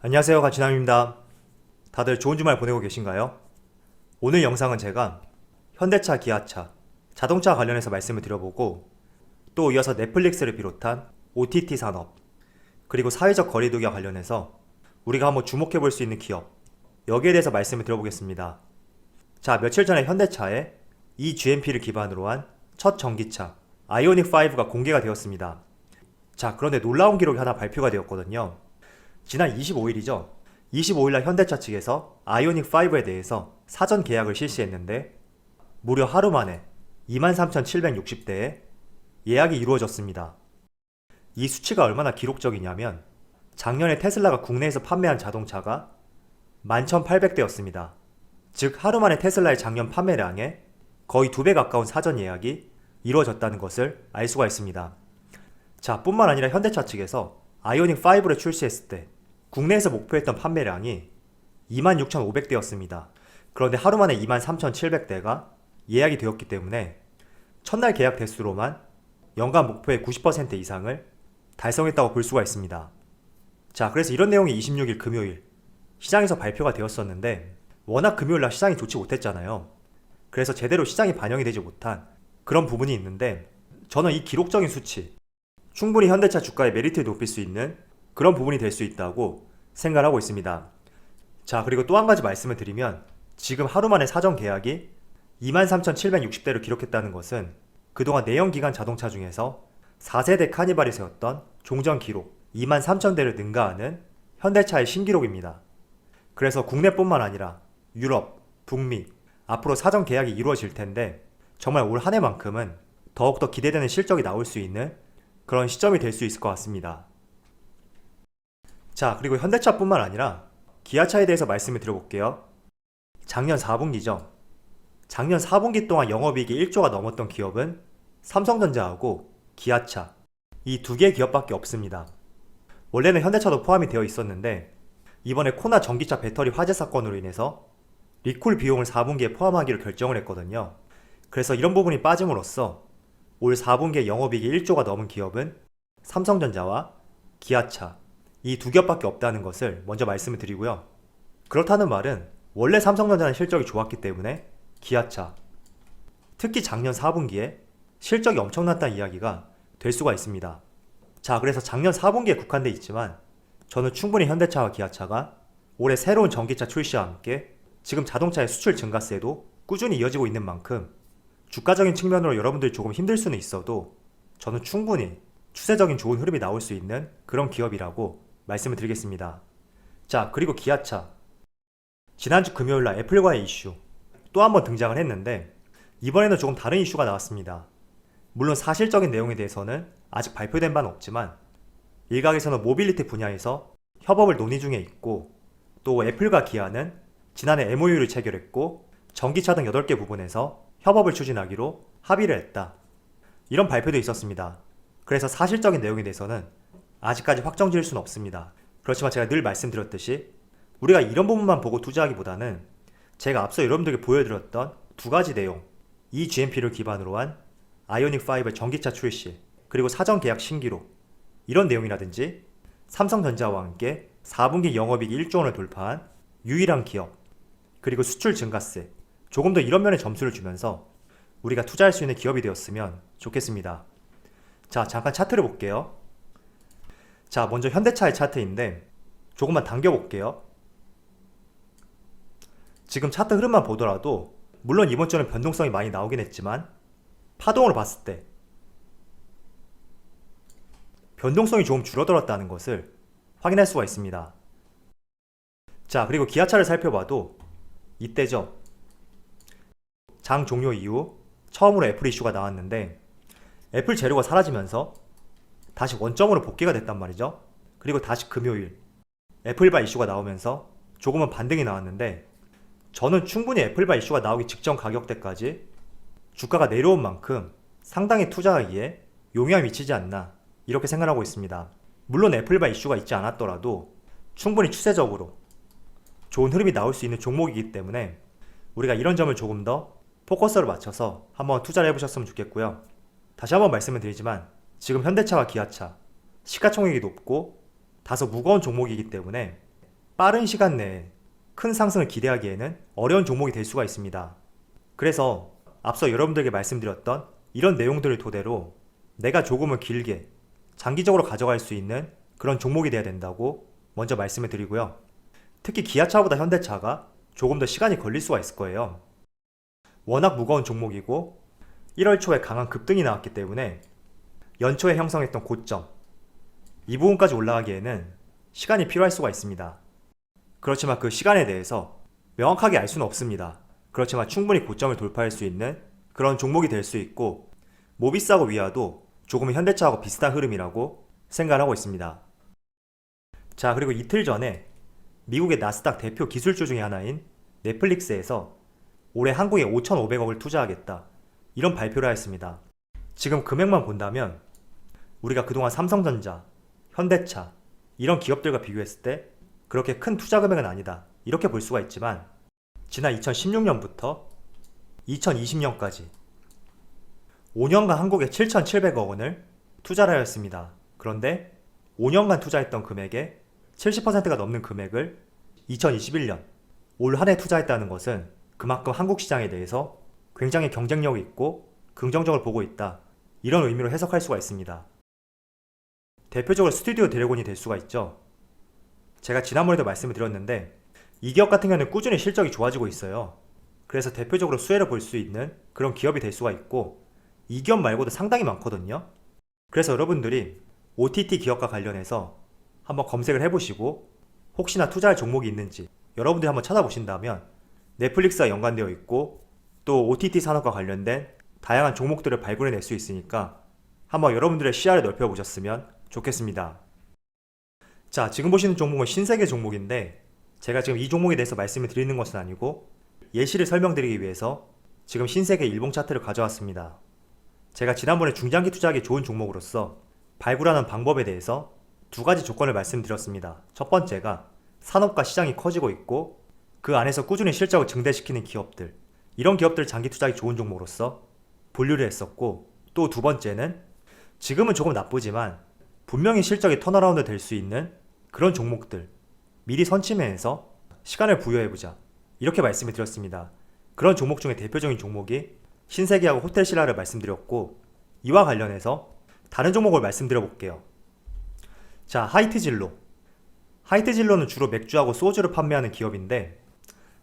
안녕하세요, 가치남입니다. 다들 좋은 주말 보내고 계신가요? 오늘 영상은 제가 현대차, 기아차, 자동차 관련해서 말씀을 드려보고 또 이어서 넷플릭스를 비롯한 OTT 산업 그리고 사회적 거리두기와 관련해서 우리가 한번 주목해 볼 수 있는 기업 여기에 대해서 말씀을 드려보겠습니다. 자, 며칠 전에 현대차에 eGMP를 기반으로 한 첫 전기차 아이오닉5가 공개가 되었습니다. 자, 그런데 놀라운 기록이 하나 발표가 되었거든요. 지난 25일이죠. 25일날 현대차 측에서 아이오닉5에 대해서 사전 계약을 실시했는데 무려 하루 만에 23,760대의 예약이 이루어졌습니다. 이 수치가 얼마나 기록적이냐면 작년에 테슬라가 국내에서 판매한 자동차가 11,800대였습니다. 즉 하루 만에 테슬라의 작년 판매량의 거의 2배 가까운 사전 예약이 이루어졌다는 것을 알 수가 있습니다. 자, 뿐만 아니라 현대차 측에서 아이오닉5를 출시했을 때 국내에서 목표했던 판매량이 26,500대였습니다. 그런데 하루 만에 23,700대가 예약이 되었기 때문에 첫날 계약 대수로만 연간 목표의 90% 이상을 달성했다고 볼 수가 있습니다. 자, 그래서 이런 내용이 26일 금요일 시장에서 발표가 되었었는데 워낙 금요일날 시장이 좋지 못했잖아요. 그래서 제대로 시장이 반영이 되지 못한 그런 부분이 있는데 저는 이 기록적인 수치 충분히 현대차 주가의 메리트를 높일 수 있는 그런 부분이 될 수 있다고 생각을 하고 있습니다. 자, 그리고 또 한 가지 말씀을 드리면 지금 하루 만에 사전 계약이 23,760대를 기록했다는 것은 그동안 내연기관 자동차 중에서 4세대 카니발이 세웠던 종전 기록 23,000대를 능가하는 현대차의 신기록입니다. 그래서 국내뿐만 아니라 유럽, 북미 앞으로 사전 계약이 이루어질 텐데 정말 올 한 해만큼은 더욱더 기대되는 실적이 나올 수 있는 그런 시점이 될 수 있을 것 같습니다. 자, 그리고 현대차뿐만 아니라 기아차에 대해서 말씀을 드려볼게요. 작년 4분기죠. 작년 4분기 동안 영업이익이 1조가 넘었던 기업은 삼성전자하고 기아차 이 두 개의 기업밖에 없습니다. 원래는 현대차도 포함이 되어 있었는데 이번에 코나 전기차 배터리 화재 사건으로 인해서 리콜 비용을 4분기에 포함하기로 결정을 했거든요. 그래서 이런 부분이 빠짐으로써 올 4분기에 영업이익이 1조가 넘은 기업은 삼성전자와 기아차 이 두 기업밖에 없다는 것을 먼저 말씀을 드리고요. 그렇다는 말은 원래 삼성전자는 실적이 좋았기 때문에 기아차 특히 작년 4분기에 실적이 엄청났다는 이야기가 될 수가 있습니다. 자, 그래서 작년 4분기에 국한돼 있지만 저는 충분히 현대차와 기아차가 올해 새로운 전기차 출시와 함께 지금 자동차의 수출 증가세도 꾸준히 이어지고 있는 만큼 주가적인 측면으로 여러분들이 조금 힘들 수는 있어도 저는 충분히 추세적인 좋은 흐름이 나올 수 있는 그런 기업이라고 말씀을 드리겠습니다. 자, 그리고 기아차 지난주 금요일날 애플과의 이슈 또 한 번 등장을 했는데 이번에는 조금 다른 이슈가 나왔습니다. 물론 사실적인 내용에 대해서는 아직 발표된 바는 없지만 일각에서는 모빌리티 분야에서 협업을 논의 중에 있고 또 애플과 기아는 지난해 MOU를 체결했고 전기차 등 8개 부분에서 협업을 추진하기로 합의를 했다. 이런 발표도 있었습니다. 그래서 사실적인 내용에 대해서는 아직까지 확정 지을 수는 없습니다. 그렇지만 제가 늘 말씀드렸듯이 우리가 이런 부분만 보고 투자하기보다는 제가 앞서 여러분들에게 보여드렸던 두 가지 내용 eGMP를 기반으로 한 아이오닉5의 전기차 출시 그리고 사전 계약 신기록 이런 내용이라든지 삼성전자와 함께 4분기 영업이익 1조 원을 돌파한 유일한 기업 그리고 수출 증가세 조금 더 이런 면에 점수를 주면서 우리가 투자할 수 있는 기업이 되었으면 좋겠습니다. 자, 잠깐 차트를 볼게요. 자, 먼저 현대차의 차트인데 조금만 당겨볼게요. 지금 차트 흐름만 보더라도 물론 이번 주는 변동성이 많이 나오긴 했지만 파동으로 봤을 때 변동성이 조금 줄어들었다는 것을 확인할 수가 있습니다. 자, 그리고 기아차를 살펴봐도 이때죠. 장 종료 이후 처음으로 애플 이슈가 나왔는데 애플 재료가 사라지면서 다시 원점으로 복귀가 됐단 말이죠. 그리고 다시 금요일 애플바 이슈가 나오면서 조금은 반등이 나왔는데 저는 충분히 애플바 이슈가 나오기 직전 가격대까지 주가가 내려온 만큼 상당히 투자하기에 용이함이 미치지 않나 이렇게 생각하고 있습니다. 물론 애플바 이슈가 있지 않았더라도 충분히 추세적으로 좋은 흐름이 나올 수 있는 종목이기 때문에 우리가 이런 점을 조금 더 포커스를 맞춰서 한번 투자를 해보셨으면 좋겠고요. 다시 한번 말씀을 드리지만 지금 현대차와 기아차 시가총액이 높고 다소 무거운 종목이기 때문에 빠른 시간 내에 큰 상승을 기대하기에는 어려운 종목이 될 수가 있습니다. 그래서 앞서 여러분들에게 말씀드렸던 이런 내용들을 토대로 내가 조금은 길게 장기적으로 가져갈 수 있는 그런 종목이 돼야 된다고 먼저 말씀을 드리고요. 특히 기아차보다 현대차가 조금 더 시간이 걸릴 수가 있을 거예요. 워낙 무거운 종목이고 1월 초에 강한 급등이 나왔기 때문에 연초에 형성했던 고점, 이 부분까지 올라가기에는 시간이 필요할 수가 있습니다. 그렇지만 그 시간에 대해서 명확하게 알 수는 없습니다. 그렇지만 충분히 고점을 돌파할 수 있는 그런 종목이 될 수 있고, 모비스하고 위아도 조금은 현대차하고 비슷한 흐름이라고 생각을 하고 있습니다. 자, 그리고 이틀 전에 미국의 나스닥 대표 기술주 중에 하나인 넷플릭스에서 올해 한국에 5,500억을 투자하겠다, 이런 발표를 하였습니다. 지금 금액만 본다면 우리가 그동안 삼성전자, 현대차 이런 기업들과 비교했을 때 그렇게 큰 투자 금액은 아니다, 이렇게 볼 수가 있지만 지난 2016년부터 2020년까지 5년간 한국에 7,700억 원을 투자를 하였습니다. 그런데 5년간 투자했던 금액의 70%가 넘는 금액을 2021년 올 한 해 투자했다는 것은 그만큼 한국 시장에 대해서 굉장히 경쟁력이 있고 긍정적으로 보고 있다, 이런 의미로 해석할 수가 있습니다. 대표적으로 스튜디오 드래곤이 될 수가 있죠. 제가 지난번에도 말씀을 드렸는데 이 기업 같은 경우는 꾸준히 실적이 좋아지고 있어요. 그래서 대표적으로 수혜를 볼 수 있는 그런 기업이 될 수가 있고, 이 기업 말고도 상당히 많거든요. 그래서 여러분들이 OTT 기업과 관련해서 한번 검색을 해보시고 혹시나 투자할 종목이 있는지 여러분들이 한번 찾아보신다면 넷플릭스와 연관되어 있고 또 OTT 산업과 관련된 다양한 종목들을 발굴해낼 수 있으니까 한번 여러분들의 시야를 넓혀보셨으면 좋겠습니다. 자, 지금 보시는 종목은 신세계 종목인데 제가 지금 이 종목에 대해서 말씀을 드리는 것은 아니고 예시를 설명드리기 위해서 지금 신세계 일봉 차트를 가져왔습니다. 제가 지난번에 중장기 투자하기 좋은 종목으로서 발굴하는 방법에 대해서 두 가지 조건을 말씀드렸습니다. 첫 번째가 산업과 시장이 커지고 있고 그 안에서 꾸준히 실적을 증대시키는 기업들, 이런 기업들을 장기 투자하기 좋은 종목으로서 분류를 했었고, 또 두 번째는 지금은 조금 나쁘지만 분명히 실적이 턴어라운드 될 수 있는 그런 종목들, 미리 선침해서 시간을 부여해보자, 이렇게 말씀을 드렸습니다. 그런 종목 중에 대표적인 종목이 신세계하고 호텔신라를 말씀드렸고, 이와 관련해서 다른 종목을 말씀드려 볼게요. 자, 하이트진로. 하이트진로는 주로 맥주하고 소주를 판매하는 기업인데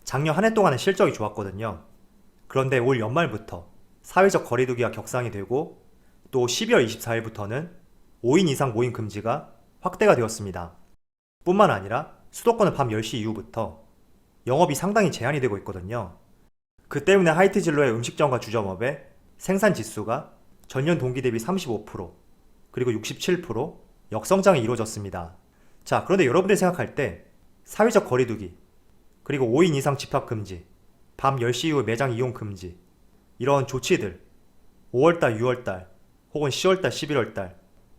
작년 한 해 동안은 실적이 좋았거든요. 그런데 올 연말부터 사회적 거리두기가 격상이 되고 또 12월 24일부터는 5인 이상 모임 금지가 확대가 되었습니다. 뿐만 아니라 수도권은 밤 10시 이후부터 영업이 상당히 제한이 되고 있거든요. 그 때문에 하이트진로의 음식점과 주점업의 생산 지수가 전년 동기 대비 35%, 그리고 67% 역성장이 이루어졌습니다. 자, 그런데 여러분들이 생각할 때 사회적 거리두기, 그리고 5인 이상 집합 금지, 밤 10시 이후 매장 이용 금지, 이런 조치들 5월달, 6월달, 혹은 10월달, 11월달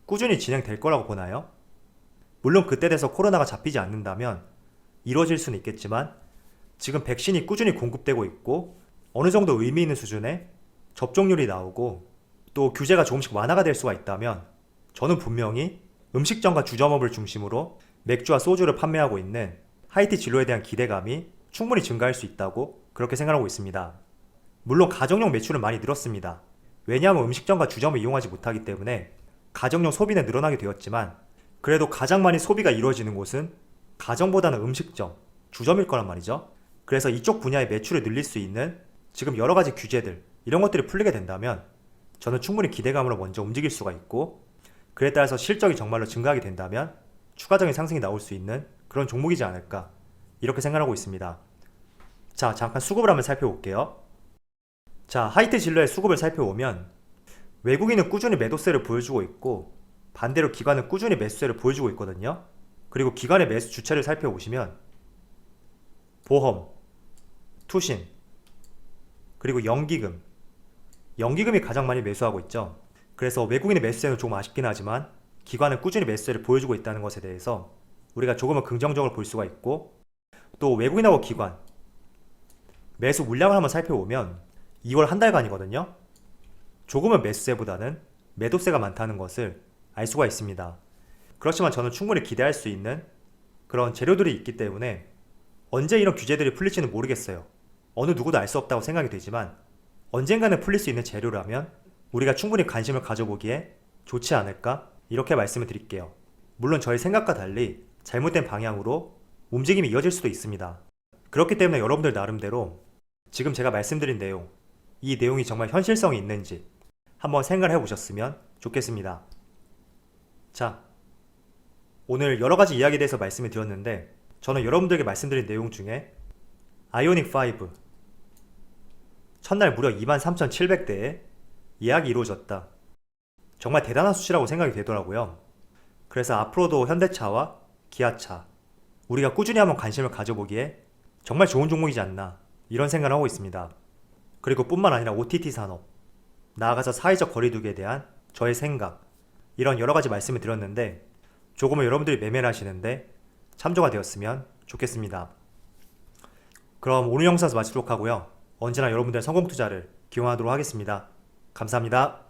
꾸준히 진행될 거라고 보나요? 물론 그때 돼서 코로나가 잡히지 않는다면 이루어질 수는 있겠지만 지금 백신이 꾸준히 공급되고 있고 어느 정도 의미 있는 수준의 접종률이 나오고 또 규제가 조금씩 완화가 될 수가 있다면 저는 분명히 음식점과 주점업을 중심으로 맥주와 소주를 판매하고 있는 하이트진로에 대한 기대감이 충분히 증가할 수 있다고 그렇게 생각하고 있습니다. 물론 가정용 매출은 많이 늘었습니다. 왜냐하면 음식점과 주점을 이용하지 못하기 때문에 가정용 소비는 늘어나게 되었지만 그래도 가장 많이 소비가 이루어지는 곳은 가정보다는 음식점, 주점일 거란 말이죠. 그래서 이쪽 분야의 매출을 늘릴 수 있는 지금 여러 가지 규제들, 이런 것들이 풀리게 된다면 저는 충분히 기대감으로 먼저 움직일 수가 있고, 그에 따라서 실적이 정말로 증가하게 된다면 추가적인 상승이 나올 수 있는 그런 종목이지 않을까, 이렇게 생각하고 있습니다. 자, 잠깐 수급을 한번 살펴볼게요. 자, 하이트진로의 수급을 살펴보면 외국인은 꾸준히 매도세를 보여주고 있고 반대로 기관은 꾸준히 매수세를 보여주고 있거든요. 그리고 기관의 매수 주체를 살펴보시면 보험, 투신, 그리고 연기금, 연기금이 가장 많이 매수하고 있죠. 그래서 외국인의 매수세는 조금 아쉽긴 하지만 기관은 꾸준히 매수세를 보여주고 있다는 것에 대해서 우리가 조금은 긍정적으로 볼 수가 있고, 또 외국인하고 기관 매수 물량을 한번 살펴보면 2월 한 달간이거든요. 조금은 매수세보다는 매도세가 많다는 것을 알 수가 있습니다. 그렇지만 저는 충분히 기대할 수 있는 그런 재료들이 있기 때문에 언제 이런 규제들이 풀릴지는 모르겠어요. 어느 누구도 알 수 없다고 생각이 되지만 언젠가는 풀릴 수 있는 재료라면 우리가 충분히 관심을 가져보기에 좋지 않을까? 이렇게 말씀을 드릴게요. 물론 저의 생각과 달리 잘못된 방향으로 움직임이 이어질 수도 있습니다. 그렇기 때문에 여러분들 나름대로 지금 제가 말씀드린 내용, 이 내용이 정말 현실성이 있는지 한번 생각을 해보셨으면 좋겠습니다. 자, 오늘 여러 가지 이야기에 대해서 말씀을 드렸는데 저는 여러분들에게 말씀드린 내용 중에 아이오닉 5 첫날 무려 23,700대의 예약이 이루어졌다. 정말 대단한 수치라고 생각이 되더라고요. 그래서 앞으로도 현대차와 기아차, 우리가 꾸준히 한번 관심을 가져보기에 정말 좋은 종목이지 않나 이런 생각을 하고 있습니다. 그리고 뿐만 아니라 OTT 산업, 나아가서 사회적 거리두기에 대한 저의 생각, 이런 여러 가지 말씀을 드렸는데 조금은 여러분들이 매매를 하시는데 참조가 되었으면 좋겠습니다. 그럼 오늘 영상에서 마치도록 하고요. 언제나 여러분들의 성공 투자를 기원하도록 하겠습니다. 감사합니다.